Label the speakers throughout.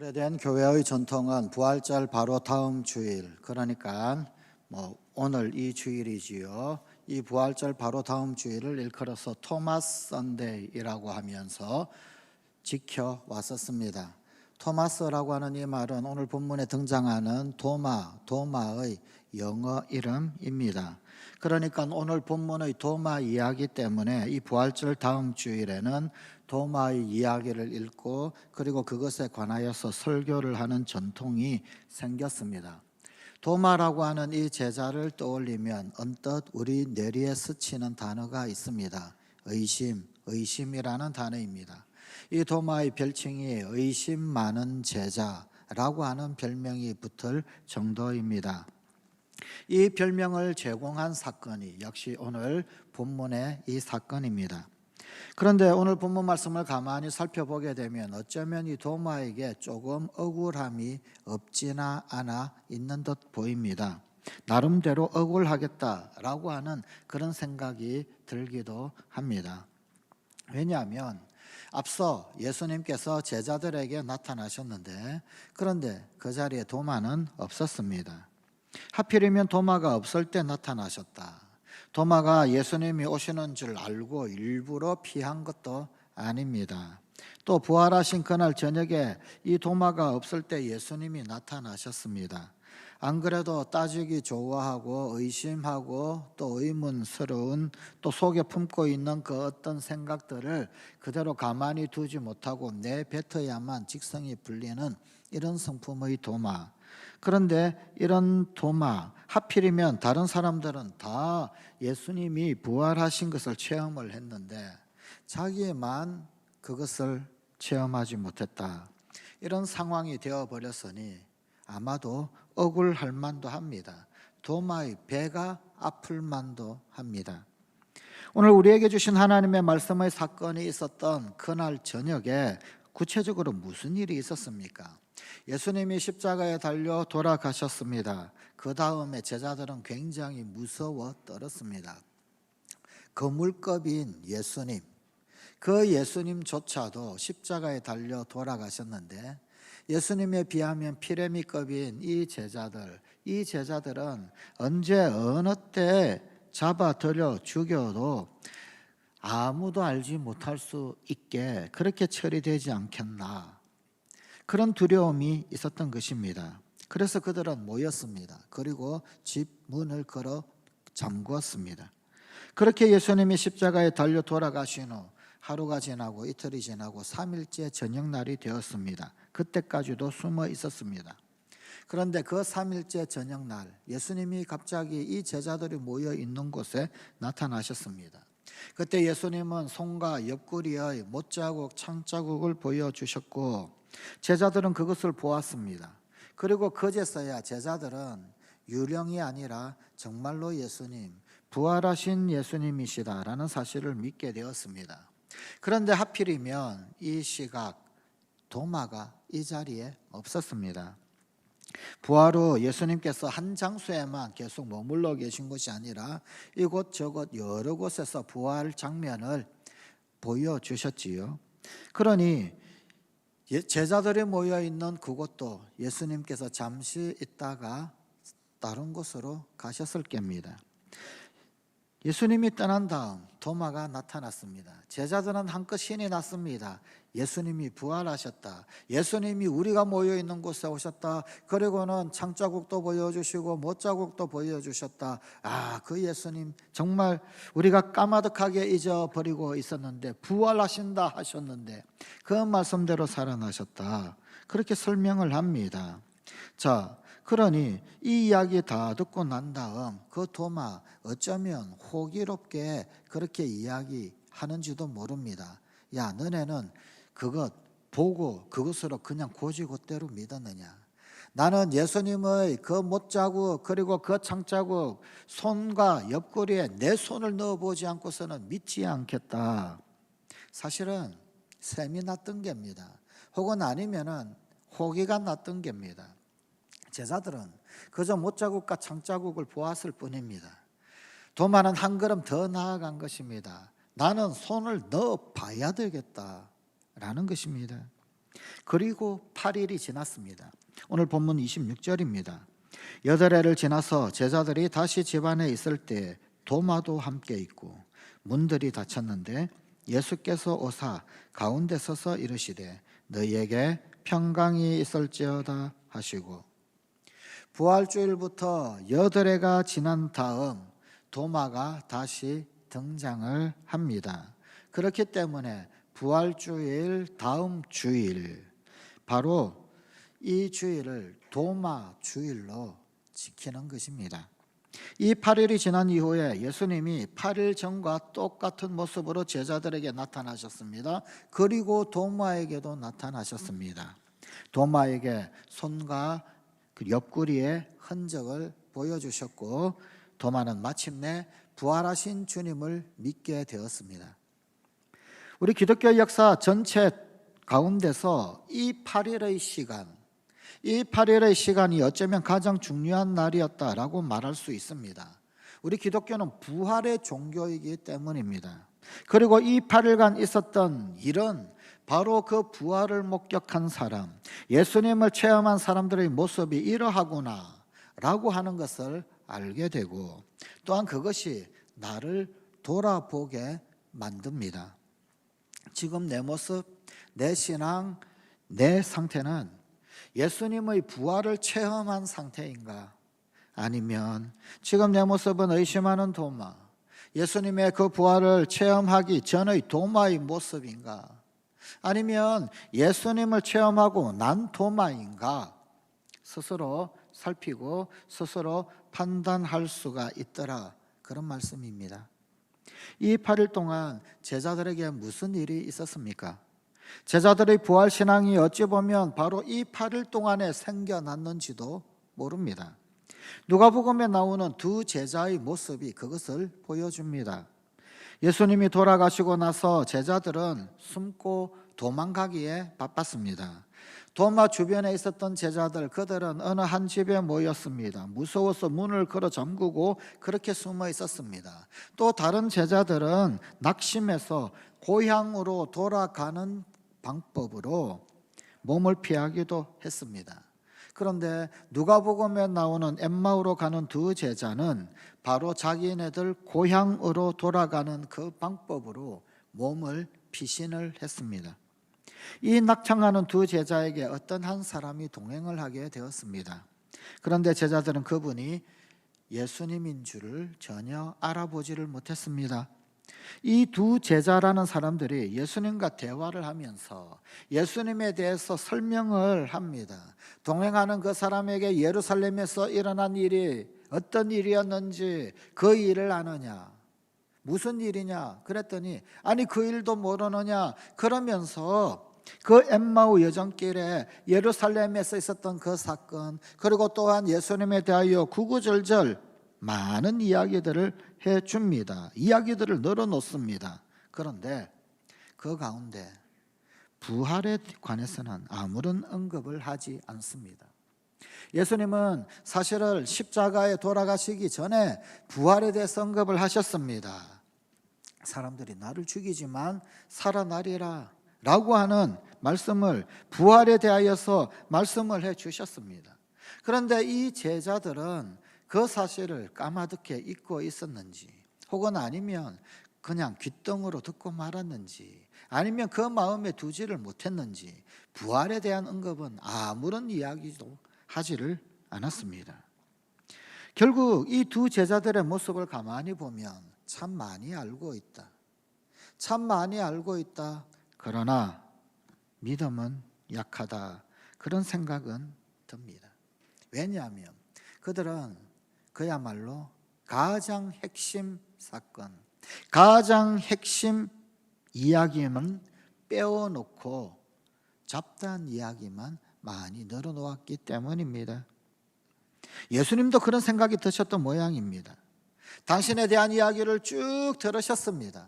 Speaker 1: 오래된 교회의 전통은 부활절 바로 다음 주일, 그러니까 오늘 이 주일이지요. 이 부활절 바로 다음 주일을 일컬어서 토마스 선데이라고 하면서 지켜왔었습니다. 토마스라고 하는 이 말은 오늘 본문에 등장하는 도마의 영어 이름입니다. 그러니까 오늘 본문의 도마 이야기 때문에 이 부활절 다음 주일에는 도마의 이야기를 읽고 그리고 그것에 관하여서 설교를 하는 전통이 생겼습니다. 도마라고 하는 이 제자를 떠올리면 언뜻 우리 뇌리에 스치는 단어가 있습니다. 의심이라는 단어입니다. 이 도마의 별칭이 의심 많은 제자라고 하는 별명이 붙을 정도입니다. 이 별명을 제공한 사건이 역시 오늘 본문의 이 사건입니다. 그런데 오늘 본문 말씀을 가만히 살펴보게 되면 어쩌면 이 도마에게 조금 억울함이 없지나 않아 있는 듯 보입니다. 나름대로 억울하겠다라고 하는 그런 생각이 들기도 합니다. 왜냐하면 앞서 예수님께서 제자들에게 나타나셨는데 그런데 그 자리에 도마는 없었습니다. 하필이면 도마가 없을 때 나타나셨다. 도마가 예수님이 오시는 줄 알고 일부러 피한 것도 아닙니다. 또 부활하신 그날 저녁에 이 도마가 없을 때 예수님이 나타나셨습니다. 안 그래도 따지기 좋아하고 의심하고 또 의문스러운 또 속에 품고 있는 그 어떤 생각들을 그대로 가만히 두지 못하고 내뱉어야만 직성이 풀리는 이런 성품의 도마. 그런데 이런 도마, 하필이면 다른 사람들은 다 예수님이 부활하신 것을 체험을 했는데 자기만 그것을 체험하지 못했다. 이런 상황이 되어버렸으니 아마도 억울할 만도 합니다. 도마의 배가 아플 만도 합니다. 오늘 우리에게 주신 하나님의 말씀의 사건이 있었던 그날 저녁에 구체적으로 무슨 일이 있었습니까? 예수님이 십자가에 달려 돌아가셨습니다. 그 다음에 제자들은 굉장히 무서워 떨었습니다. 거물급인 예수님, 그 예수님조차도 십자가에 달려 돌아가셨는데 예수님에 비하면 피레미급인 이 제자들은 언제 어느 때 잡아들여 죽여도 아무도 알지 못할 수 있게 그렇게 처리되지 않겠나, 그런 두려움이 있었던 것입니다. 그래서 그들은 모였습니다. 그리고 집 문을 걸어 잠그었습니다. 그렇게 예수님이 십자가에 달려 돌아가신 후 하루가 지나고 이틀이 지나고 3일째 저녁날이 되었습니다. 그때까지도 숨어 있었습니다. 그런데 그 3일째 저녁날 예수님이 갑자기 이 제자들이 모여 있는 곳에 나타나셨습니다. 그때 예수님은 손과 옆구리의 못자국, 창자국을 보여주셨고 제자들은 그것을 보았습니다. 그리고 그제서야 제자들은 유령이 아니라 정말로 예수님, 부활하신 예수님이시다라는 사실을 믿게 되었습니다. 그런데 하필이면 이 시각 도마가 이 자리에 없었습니다. 부활 후 예수님께서 한 장소에만 계속 머물러 계신 것이 아니라 이곳저곳 여러 곳에서 부활 장면을 보여주셨지요. 그러니 제자들이 모여있는 그곳도 예수님께서 잠시 있다가 다른 곳으로 가셨을 겁니다. 예수님이 떠난 다음 도마가 나타났습니다. 제자들은 한껏 신이 났습니다. 예수님이 부활하셨다. 예수님이 우리가 모여있는 곳에 오셨다. 그리고는 창자국도 보여주시고 못자국도 보여주셨다. 그 예수님 정말 우리가 까마득하게 잊어버리고 있었는데 부활하신다 하셨는데 그 말씀대로 살아나셨다. 그렇게 설명을 합니다. 자, 그러니 이 이야기 다 듣고 난 다음 그 도마 어쩌면 호기롭게 그렇게 이야기하는지도 모릅니다. 야, 너네는 그것 보고 그것으로 그냥 고지고대로 믿었느냐? 나는 예수님의 그 못자국 그리고 그 창자국 손과 옆구리에 내 손을 넣어보지 않고서는 믿지 않겠다. 사실은 셈이 났던 겁니다. 혹은 아니면은 호기가 났던 겁니다. 제자들은 그저 못자국과 창자국을 보았을 뿐입니다. 도마는 한 걸음 더 나아간 것입니다. 나는 손을 넣어 봐야 되겠다라는 것입니다. 그리고 8일이 지났습니다. 오늘 본문 26절입니다. 8해를 지나서 제자들이 다시 집 안에 있을 때 도마도 함께 있고 문들이 닫혔는데 예수께서 오사 가운데 서서 이르시되 너희에게 평강이 있을지어다 하시고, 부활주일부터 8해가 지난 다음 도마가 다시 등장을 합니다. 그렇기 때문에 부활주일 다음 주일, 바로 이 주일을 도마 주일로 지키는 것입니다. 이 8일이 지난 이후에 예수님이 8일 전과 똑같은 모습으로 제자들에게 나타나셨습니다. 그리고 도마에게도 나타나셨습니다. 도마에게 손과 그 옆구리의 흔적을 보여주셨고, 도마는 마침내 부활하신 주님을 믿게 되었습니다. 우리 기독교 역사 전체 가운데서 이 8일의 시간이 어쩌면 가장 중요한 날이었다라고 말할 수 있습니다. 우리 기독교는 부활의 종교이기 때문입니다. 그리고 이 8일간 있었던 일은 바로 그 부활을 목격한 사람, 예수님을 체험한 사람들의 모습이 이러하구나 라고 하는 것을 알게 되고, 또한 그것이 나를 돌아보게 만듭니다. 지금 내 모습, 내 신앙, 내 상태는 예수님의 부활을 체험한 상태인가? 아니면 지금 내 모습은 의심하는 도마, 예수님의 그 부활을 체험하기 전의 도마의 모습인가? 아니면 예수님을 체험하고 난 도마인가? 스스로 살피고 스스로 판단할 수가 있더라, 그런 말씀입니다. 이 8일 동안 제자들에게 무슨 일이 있었습니까? 제자들의 부활신앙이 어찌 보면 바로 이 8일 동안에 생겨났는지도 모릅니다. 누가복음에 나오는 두 제자의 모습이 그것을 보여줍니다. 예수님이 돌아가시고 나서 제자들은 숨고 도망가기에 바빴습니다. 도마 주변에 있었던 제자들, 그들은 어느 한 집에 모였습니다. 무서워서 문을 걸어 잠그고 그렇게 숨어 있었습니다. 또 다른 제자들은 낙심해서 고향으로 돌아가는 방법으로 몸을 피하기도 했습니다. 그런데 누가복음에 나오는 엠마오로 가는 두 제자는 바로 자기네들 고향으로 돌아가는 그 방법으로 몸을 피신을 했습니다. 이 낙창하는 두 제자에게 어떤 한 사람이 동행을 하게 되었습니다. 그런데 제자들은 그분이 예수님인 줄을 전혀 알아보지를 못했습니다. 이 두 제자라는 사람들이 예수님과 대화를 하면서 예수님에 대해서 설명을 합니다. 동행하는 그 사람에게 예루살렘에서 일어난 일이 어떤 일이었는지 그 일을 아느냐, 무슨 일이냐 그랬더니 아니 그 일도 모르느냐, 그러면서 그 엠마오 여정길에 예루살렘에서 있었던 그 사건, 그리고 또한 예수님에 대하여 구구절절 많은 이야기들을 해줍니다. 이야기들을 늘어놓습니다. 그런데 그 가운데 부활에 관해서는 아무런 언급을 하지 않습니다. 예수님은 사실은 십자가에 돌아가시기 전에 부활에 대해서 언급을 하셨습니다. 사람들이 나를 죽이지만 살아나리라 라고 하는 말씀을, 부활에 대하여서 말씀을 해 주셨습니다. 그런데 이 제자들은 그 사실을 까마득해 잊고 있었는지, 혹은 아니면 그냥 귓등으로 듣고 말았는지, 아니면 그 마음에 두지를 못했는지 부활에 대한 언급은 아무런 이야기도 하지를 않았습니다. 결국 이 두 제자들의 모습을 가만히 보면 참 많이 알고 있다, 참 많이 알고 있다, 그러나 믿음은 약하다, 그런 생각은 듭니다. 왜냐하면 그들은 그야말로 가장 핵심 사건, 가장 핵심 이야기만 빼어놓고 잡다한 이야기만 많이 늘어놓았기 때문입니다. 예수님도 그런 생각이 드셨던 모양입니다. 당신에 대한 이야기를 쭉 들으셨습니다.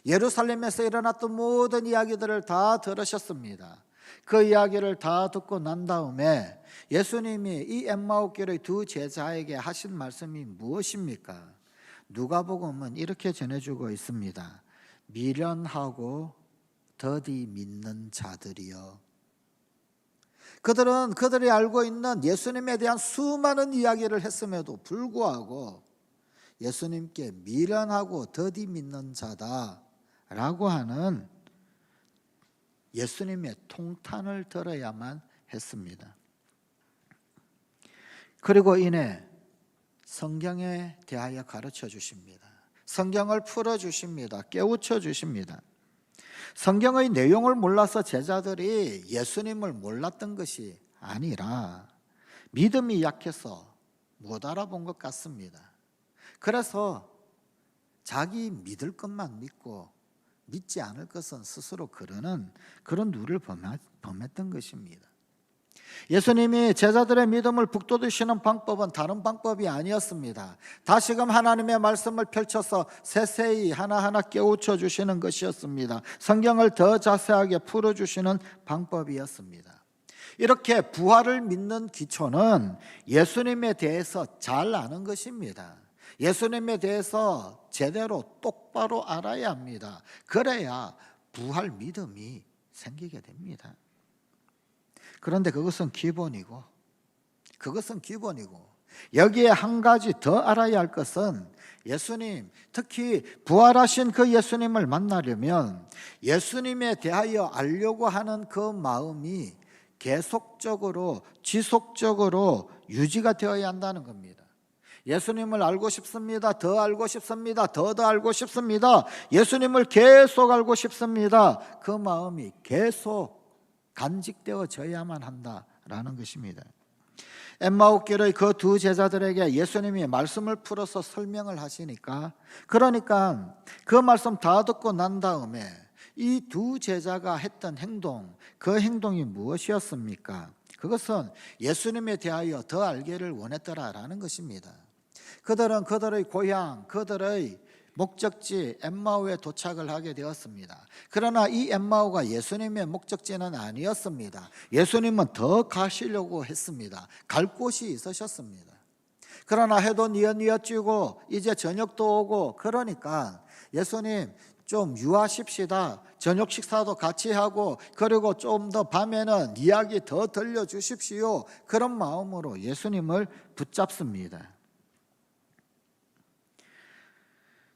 Speaker 1: 예루살렘에서 일어났던 모든 이야기들을 다 들으셨습니다. 그 이야기를 다 듣고 난 다음에 예수님이 이 엠마오길의 두 제자에게 하신 말씀이 무엇입니까? 누가복음은 이렇게 전해주고 있습니다. 미련하고 더디 믿는 자들이여. 그들은 그들이 알고 있는 예수님에 대한 수많은 이야기를 했음에도 불구하고 예수님께 미련하고 더디 믿는 자다라고 하는 예수님의 통탄을 들어야만 했습니다. 그리고 이내 성경에 대하여 가르쳐 주십니다. 성경을 풀어 주십니다. 깨우쳐 주십니다. 성경의 내용을 몰라서 제자들이 예수님을 몰랐던 것이 아니라 믿음이 약해서 못 알아본 것 같습니다. 그래서 자기 믿을 것만 믿고 믿지 않을 것은 스스로 그러는 그런 누를 범했던 것입니다. 예수님이 제자들의 믿음을 북돋우시는 방법은 다른 방법이 아니었습니다. 다시금 하나님의 말씀을 펼쳐서 세세히 하나하나 깨우쳐 주시는 것이었습니다. 성경을 더 자세하게 풀어주시는 방법이었습니다. 이렇게 부활을 믿는 기초는 예수님에 대해서 잘 아는 것입니다. 예수님에 대해서 제대로 똑바로 알아야 합니다. 그래야 부활 믿음이 생기게 됩니다. 그런데 그것은 기본이고 여기에 한 가지 더 알아야 할 것은 예수님, 특히 부활하신 그 예수님을 만나려면 예수님에 대하여 알려고 하는 그 마음이 계속적으로 지속적으로 유지가 되어야 한다는 겁니다. 예수님을 알고 싶습니다. 더 알고 싶습니다. 더 알고 싶습니다. 예수님을 계속 알고 싶습니다. 그 마음이 계속 간직되어져야만 한다라는 것입니다. 엠마오길의 그 두 제자들에게 예수님이 말씀을 풀어서 설명을 하시니까 그러니까 그 말씀 다 듣고 난 다음에 이 두 제자가 했던 행동, 그 행동이 무엇이었습니까? 그것은 예수님에 대하여 더 알기를 원했더라라는 것입니다. 그들은 그들의 고향, 그들의 목적지 엠마오에 도착을 하게 되었습니다. 그러나 이 엠마오가 예수님의 목적지는 아니었습니다. 예수님은 더 가시려고 했습니다. 갈 곳이 있으셨습니다. 그러나 해도 뉘엿뉘엿지고 이제 저녁도 오고 그러니까 예수님 좀 유하십시다. 저녁 식사도 같이 하고 그리고 좀 더 밤에는 이야기 더 들려주십시오. 그런 마음으로 예수님을 붙잡습니다.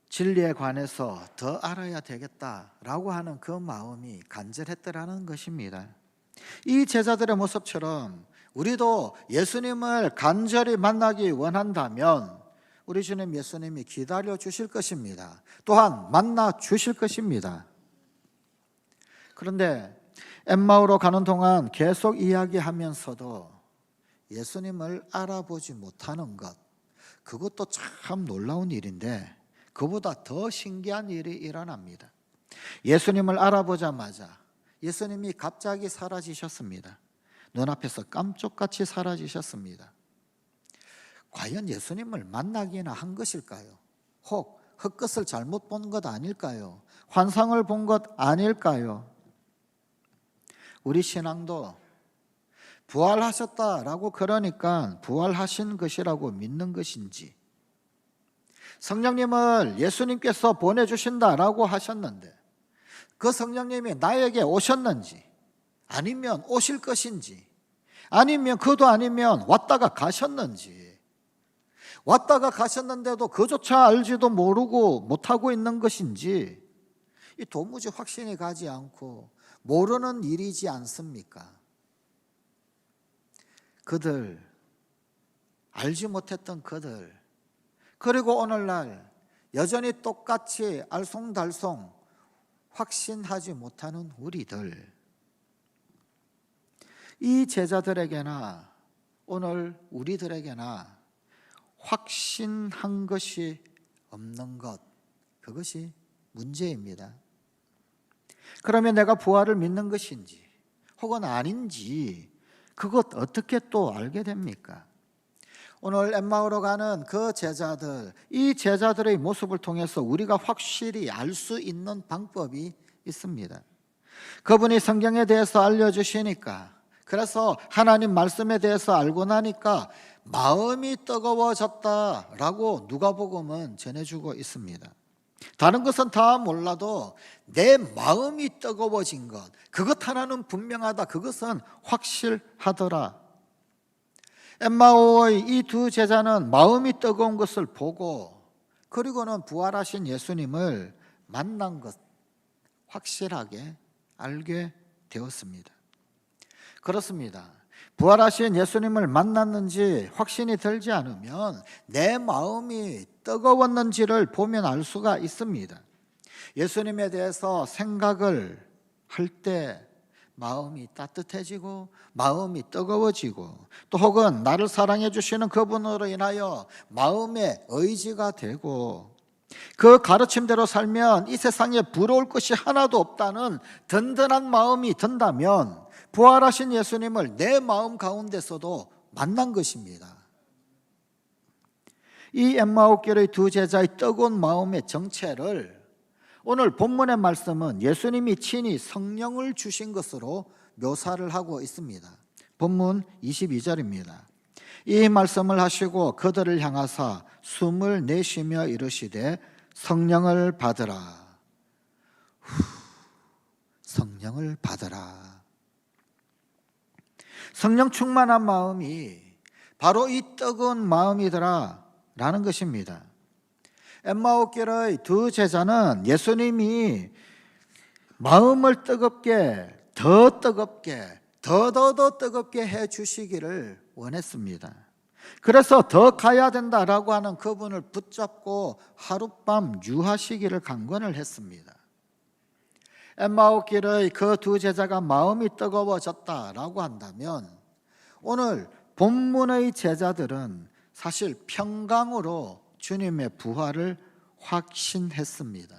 Speaker 1: 진리에 관해서 더 알아야 되겠다라고 하는 그 마음이 간절했더라는 것입니다. 이 제자들의 모습처럼 우리도 예수님을 간절히 만나기 원한다면 우리 주님 예수님이 기다려 주실 것입니다. 또한 만나 주실 것입니다. 그런데 엠마오로 가는 동안 계속 이야기하면서도 예수님을 알아보지 못하는 것, 그것도 참 놀라운 일인데 그보다 더 신기한 일이 일어납니다. 예수님을 알아보자마자 예수님이 갑자기 사라지셨습니다. 눈앞에서 깜짝같이 사라지셨습니다. 과연 예수님을 만나기나 한 것일까요? 혹 헛것을 잘못 본 것 아닐까요? 환상을 본 것 아닐까요? 우리 신앙도 부활하셨다라고 그러니까 부활하신 것이라고 믿는 것인지, 성령님을 예수님께서 보내주신다라고 하셨는데 그 성령님이 나에게 오셨는지, 아니면 오실 것인지, 아니면 그도 아니면 왔다가 가셨는지, 왔다가 가셨는데도 그조차 알지도 모르고 못하고 있는 것인지, 이 도무지 확신이 가지 않고 모르는 일이지 않습니까? 그들, 알지 못했던 그들, 그리고 오늘날 여전히 똑같이 알쏭달쏭 확신하지 못하는 우리들, 이 제자들에게나 오늘 우리들에게나 확신한 것이 없는 것, 그것이 문제입니다. 그러면 내가 부활을 믿는 것인지 혹은 아닌지 그것 어떻게 또 알게 됩니까? 오늘 엠마오로 가는 그 제자들, 이 제자들의 모습을 통해서 우리가 확실히 알 수 있는 방법이 있습니다. 그분이 성경에 대해서 알려주시니까, 그래서 하나님 말씀에 대해서 알고 나니까 마음이 뜨거워졌다라고 누가복음은 전해주고 있습니다. 다른 것은 다 몰라도 내 마음이 뜨거워진 것, 그것 하나는 분명하다. 그것은 확실하더라. 엠마오의 이 두 제자는 마음이 뜨거운 것을 보고 그리고는 부활하신 예수님을 만난 것 확실하게 알게 되었습니다. 그렇습니다. 부활하신 예수님을 만났는지 확신이 들지 않으면 내 마음이 뜨거웠는지를 보면 알 수가 있습니다. 예수님에 대해서 생각을 할 때 마음이 따뜻해지고 마음이 뜨거워지고 또 혹은 나를 사랑해 주시는 그분으로 인하여 마음의 의지가 되고 그 가르침대로 살면 이 세상에 부러울 것이 하나도 없다는 든든한 마음이 든다면 부활하신 예수님을 내 마음 가운데서도 만난 것입니다. 이 엠마오길의 두 제자의 뜨거운 마음의 정체를 오늘 본문의 말씀은 예수님이 친히 성령을 주신 것으로 묘사를 하고 있습니다. 본문 22절입니다. 이 말씀을 하시고 그들을 향하사 숨을 내쉬며 이르시되 성령을 받으라. 성령을 받으라. 성령 충만한 마음이 바로 이 뜨거운 마음이더라 라는 것입니다. 엠마오길의 두 제자는 예수님이 마음을 뜨겁게 더 뜨겁게 더 뜨겁게 해 주시기를 원했습니다. 그래서 더 가야 된다라고 하는 그분을 붙잡고 하룻밤 유하시기를 간권을 했습니다. 엠마오길의 그 두 제자가 마음이 뜨거워졌다라고 한다면 오늘 본문의 제자들은 사실 평강으로 주님의 부활을 확신했습니다.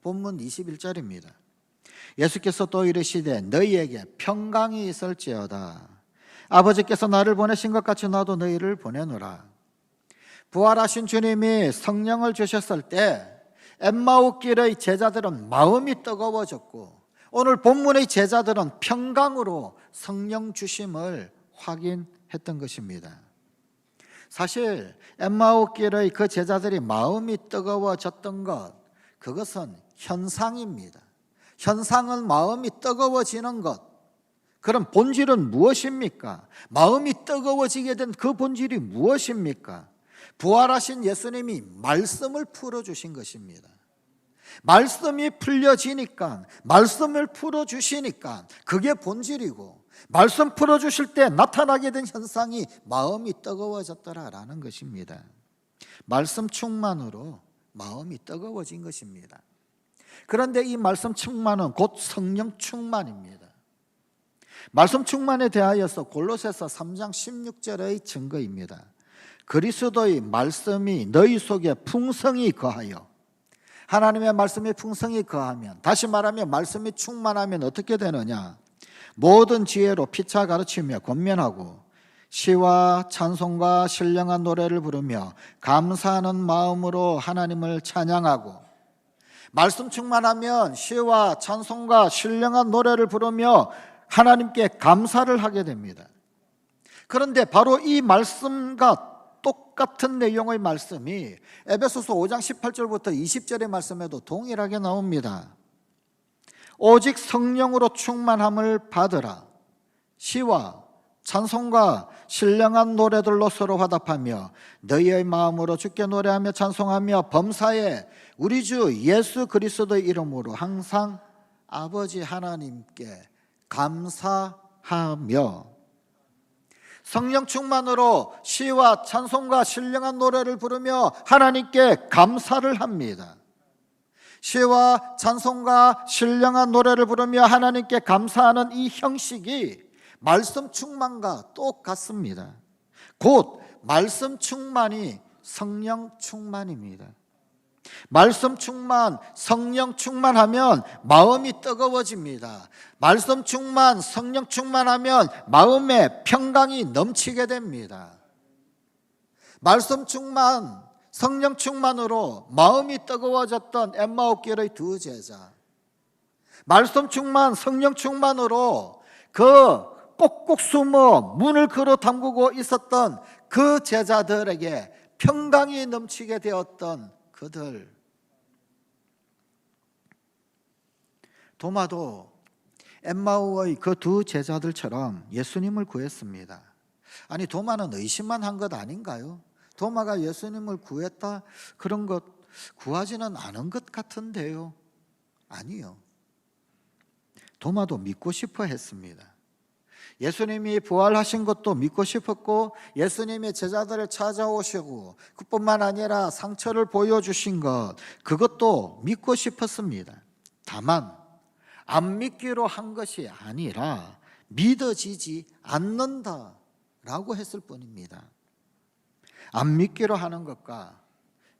Speaker 1: 본문 21절입니다. 예수께서 또 이르시되 너희에게 평강이 있을지어다. 아버지께서 나를 보내신 것 같이 나도 너희를 보내노라. 부활하신 주님이 성령을 주셨을 때 엠마오길의 제자들은 마음이 뜨거워졌고 오늘 본문의 제자들은 평강으로 성령 주심을 확인했던 것입니다. 사실 엠마오길의 그 제자들이 마음이 뜨거워졌던 것, 그것은 현상입니다. 현상은 마음이 뜨거워지는 것. 그럼 본질은 무엇입니까? 마음이 뜨거워지게 된 그 본질이 무엇입니까? 부활하신 예수님이 말씀을 풀어주신 것입니다. 말씀이 풀려지니까, 말씀을 풀어주시니까 그게 본질이고 말씀 풀어주실 때 나타나게 된 현상이 마음이 뜨거워졌더라라는 것입니다. 말씀 충만으로 마음이 뜨거워진 것입니다. 그런데 이 말씀 충만은 곧 성령 충만입니다. 말씀 충만에 대하여서 골로새서 3장 16절의 증거입니다. 그리스도의 말씀이 너희 속에 풍성히 거하여, 하나님의 말씀이 풍성히 거하면, 다시 말하면 말씀이 충만하면 어떻게 되느냐? 모든 지혜로 피차 가르치며 권면하고 시와 찬송과 신령한 노래를 부르며 감사하는 마음으로 하나님을 찬양하고, 말씀 충만하면 시와 찬송과 신령한 노래를 부르며 하나님께 감사를 하게 됩니다. 그런데 바로 이 말씀과 똑같은 내용의 말씀이 에베소서 5장 18절부터 20절의 말씀에도 동일하게 나옵니다. 오직 성령으로 충만함을 받으라. 시와 찬송과 신령한 노래들로 서로 화답하며 너희의 마음으로 주께 노래하며 찬송하며 범사에 우리 주 예수 그리스도의 이름으로 항상 아버지 하나님께 감사하며, 성령 충만으로 시와 찬송과 신령한 노래를 부르며 하나님께 감사를 합니다. 시와 찬송과 신령한 노래를 부르며 하나님께 감사하는 이 형식이 말씀 충만과 똑같습니다. 곧 말씀 충만이 성령 충만입니다. 말씀 충만, 성령 충만하면 마음이 뜨거워집니다. 말씀 충만, 성령 충만하면 마음에 평강이 넘치게 됩니다. 말씀 충만, 성령 충만으로 마음이 뜨거워졌던 엠마오길의 두 제자, 말씀 충만, 성령 충만으로 그 꼭꼭 숨어 문을 걸어 담그고 있었던 그 제자들에게 평강이 넘치게 되었던 그들, 도마도 엠마오의 그 두 제자들처럼 예수님을 구했습니다. 아니, 도마는 의심만 한 것 아닌가요? 도마가 예수님을 구했다? 그런 것 구하지는 않은 것 같은데요. 아니요. 도마도 믿고 싶어 했습니다. 예수님이 부활하신 것도 믿고 싶었고, 예수님이 제자들을 찾아오시고 그뿐만 아니라 상처를 보여주신 것, 그것도 믿고 싶었습니다. 다만 안 믿기로 한 것이 아니라 믿어지지 않는다라고 했을 뿐입니다. 안 믿기로 하는 것과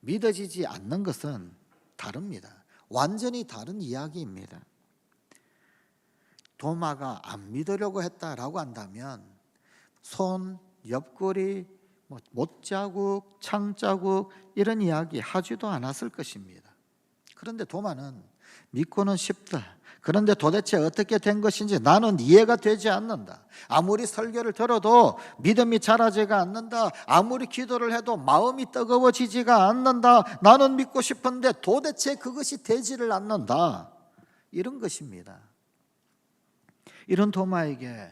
Speaker 1: 믿어지지 않는 것은 다릅니다. 완전히 다른 이야기입니다. 도마가 안 믿으려고 했다라고 한다면 손, 옆구리, 못자국, 창자국 이런 이야기 하지도 않았을 것입니다. 그런데 도마는 믿고는 싶다. 그런데 도대체 어떻게 된 것인지 나는 이해가 되지 않는다. 아무리 설교를 들어도 믿음이 자라지가 않는다. 아무리 기도를 해도 마음이 뜨거워지지가 않는다. 나는 믿고 싶은데 도대체 그것이 되지를 않는다. 이런 것입니다. 이런 도마에게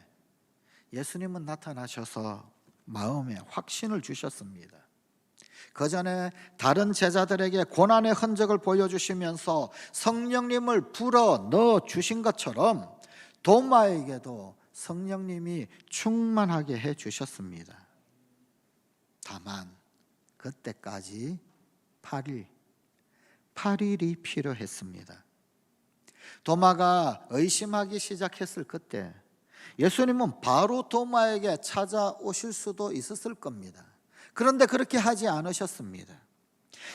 Speaker 1: 예수님은 나타나셔서 마음에 확신을 주셨습니다. 그 전에 다른 제자들에게 고난의 흔적을 보여주시면서 성령님을 불어 넣어 주신 것처럼 도마에게도 성령님이 충만하게 해 주셨습니다. 다만 그때까지 8일이 필요했습니다. 도마가 의심하기 시작했을 그때 예수님은 바로 도마에게 찾아오실 수도 있었을 겁니다. 그런데 그렇게 하지 않으셨습니다.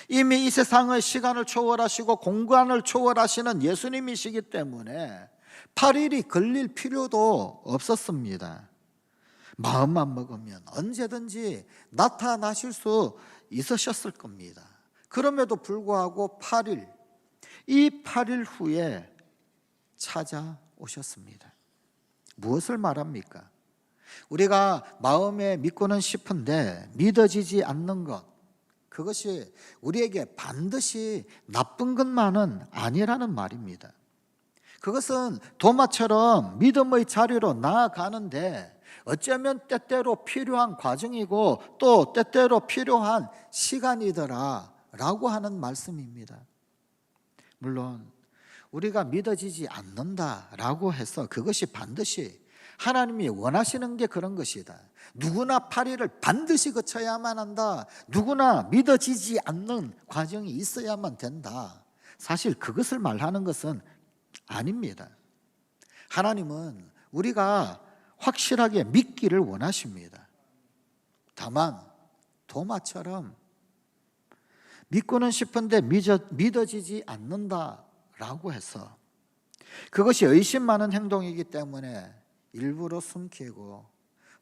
Speaker 1: 이미 이 세상의 시간을 초월하시고 공간을 초월하시는 예수님이시기 때문에 8일이 걸릴 필요도 없었습니다. 마음만 먹으면 언제든지 나타나실 수 있으셨을 겁니다. 그럼에도 불구하고 8일, 이 8일 후에 찾아오셨습니다. 무엇을 말합니까? 우리가 마음에 믿고는 싶은데 믿어지지 않는 것, 그것이 우리에게 반드시 나쁜 것만은 아니라는 말입니다. 그것은 도마처럼 믿음의 자리로 나아가는데 어쩌면 때때로 필요한 과정이고 또 때때로 필요한 시간이더라 라고 하는 말씀입니다. 물론 우리가 믿어지지 않는다라고 해서 그것이 반드시 하나님이 원하시는 게 그런 것이다. 누구나 8일을 반드시 거쳐야만 한다. 누구나 믿어지지 않는 과정이 있어야만 된다. 사실 그것을 말하는 것은 아닙니다. 하나님은 우리가 확실하게 믿기를 원하십니다. 다만 도마처럼 믿고는 싶은데 믿어지지 않는다라고 해서 그것이 의심 많은 행동이기 때문에 일부러 숨기고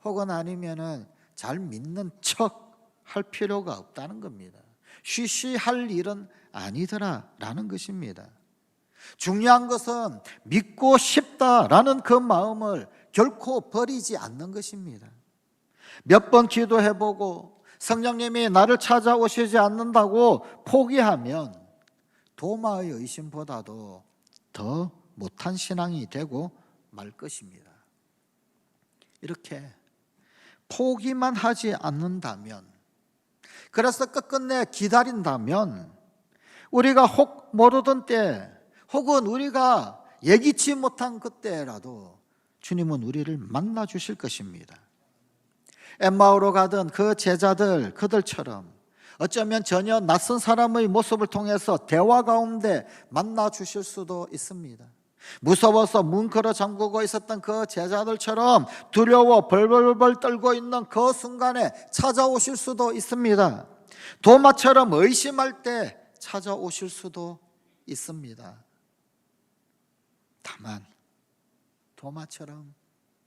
Speaker 1: 혹은 아니면은 잘 믿는 척 할 필요가 없다는 겁니다. 쉬쉬할 일은 아니더라라는 것입니다. 중요한 것은 믿고 싶다라는 그 마음을 결코 버리지 않는 것입니다. 몇 번 기도해보고 성령님이 나를 찾아오시지 않는다고 포기하면 도마의 의심보다도 더 못한 신앙이 되고 말 것입니다. 이렇게 포기만 하지 않는다면, 그래서 끝끝내 기다린다면 우리가 혹 모르던 때 혹은 우리가 예기치 못한 그때라도 주님은 우리를 만나 주실 것입니다. 엠마오로 가던 그 제자들, 그들처럼 어쩌면 전혀 낯선 사람의 모습을 통해서 대화 가운데 만나 주실 수도 있습니다. 무서워서 뭉클어 잠그고 있었던 그 제자들처럼 두려워 벌벌벌 떨고 있는 그 순간에 찾아오실 수도 있습니다. 도마처럼 의심할 때 찾아오실 수도 있습니다. 다만 도마처럼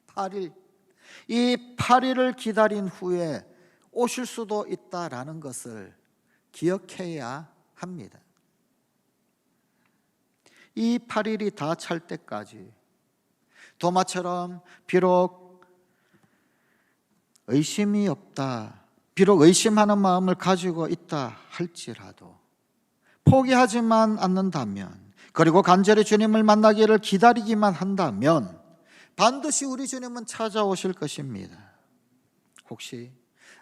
Speaker 1: 8일, 이 8일을 기다린 후에 오실 수도 있다라는 것을 기억해야 합니다. 이 8일이 다 찰 때까지 도마처럼 비록 의심이 없다, 비록 의심하는 마음을 가지고 있다 할지라도 포기하지만 않는다면, 그리고 간절히 주님을 만나기를 기다리기만 한다면 반드시 우리 주님은 찾아오실 것입니다. 혹시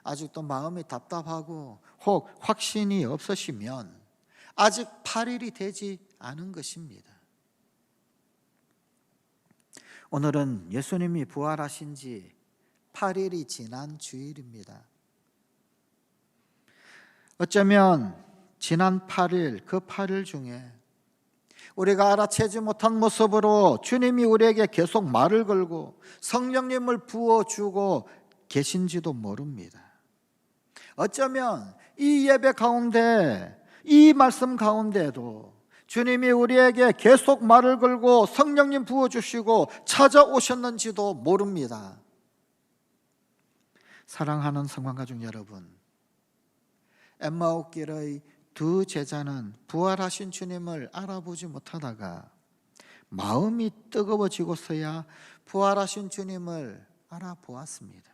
Speaker 1: 아직도 마음이 답답하고 혹 확신이 없으시면 아직 8일이 되지 않은 것입니다. 오늘은 예수님이 부활하신 지 8일이 지난 주일입니다. 어쩌면 지난 8일, 그 8일 중에 우리가 알아채지 못한 모습으로 주님이 우리에게 계속 말을 걸고 성령님을 부어주고 계신지도 모릅니다. 어쩌면 이 예배 가운데, 이 말씀 가운데도 주님이 우리에게 계속 말을 걸고 성령님 부어주시고 찾아오셨는지도 모릅니다. 사랑하는 성관가족 여러분, 엠마오길의 두 제자는 부활하신 주님을 알아보지 못하다가 마음이 뜨거워지고서야 부활하신 주님을 알아보았습니다.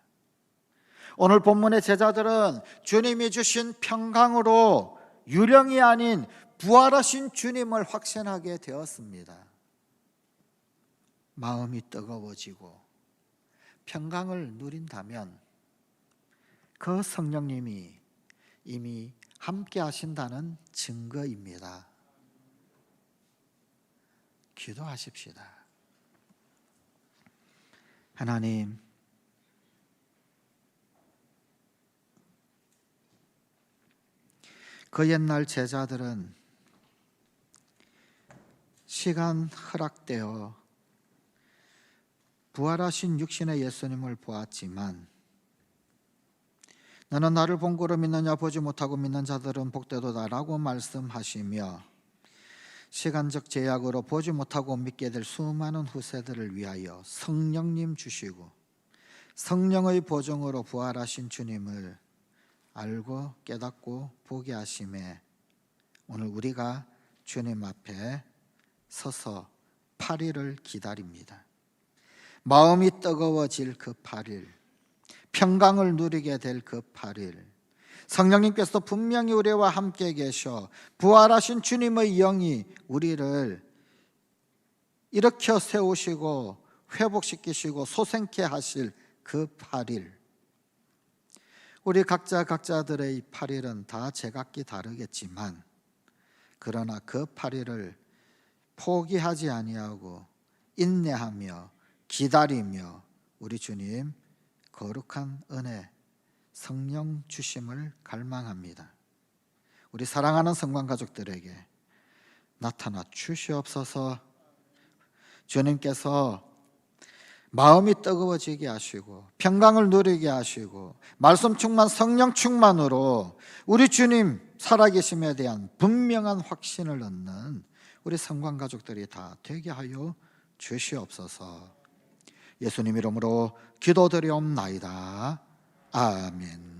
Speaker 1: 오늘 본문의 제자들은 주님이 주신 평강으로 유령이 아닌 부활하신 주님을 확신하게 되었습니다. 마음이 뜨거워지고 평강을 누린다면 그 성령님이 이미 함께 하신다는 증거입니다. 기도하십시다. 하나님, 그 옛날 제자들은 시간 허락되어 부활하신 육신의 예수님을 보았지만 너는 나를 본고로 믿느냐, 보지 못하고 믿는 자들은 복되도다라고 말씀하시며 시간적 제약으로 보지 못하고 믿게 될 수많은 후세들을 위하여 성령님 주시고 성령의 보증으로 부활하신 주님을 알고 깨닫고 보게 하심에 오늘 우리가 주님 앞에 서서 8일을 기다립니다. 마음이 뜨거워질 그 8일, 평강을 누리게 될 그 8일, 성령님께서 분명히 우리와 함께 계셔 부활하신 주님의 영이 우리를 일으켜 세우시고 회복시키시고 소생케 하실 그 8일, 우리 각자들의 8일은 다 제각기 다르겠지만 그러나 그 8일을 포기하지 아니하고 인내하며 기다리며 우리 주님 거룩한 은혜 성령 주심을 갈망합니다. 우리 사랑하는 성관가족들에게 나타나 주시옵소서. 주님께서 마음이 뜨거워지게 하시고 평강을 누리게 하시고 말씀 충만 성령 충만으로 우리 주님 살아계심에 대한 분명한 확신을 얻는 우리 성관가족들이 다 되게 하여 주시옵소서. 예수님 이름으로 기도드리옵나이다. 아멘.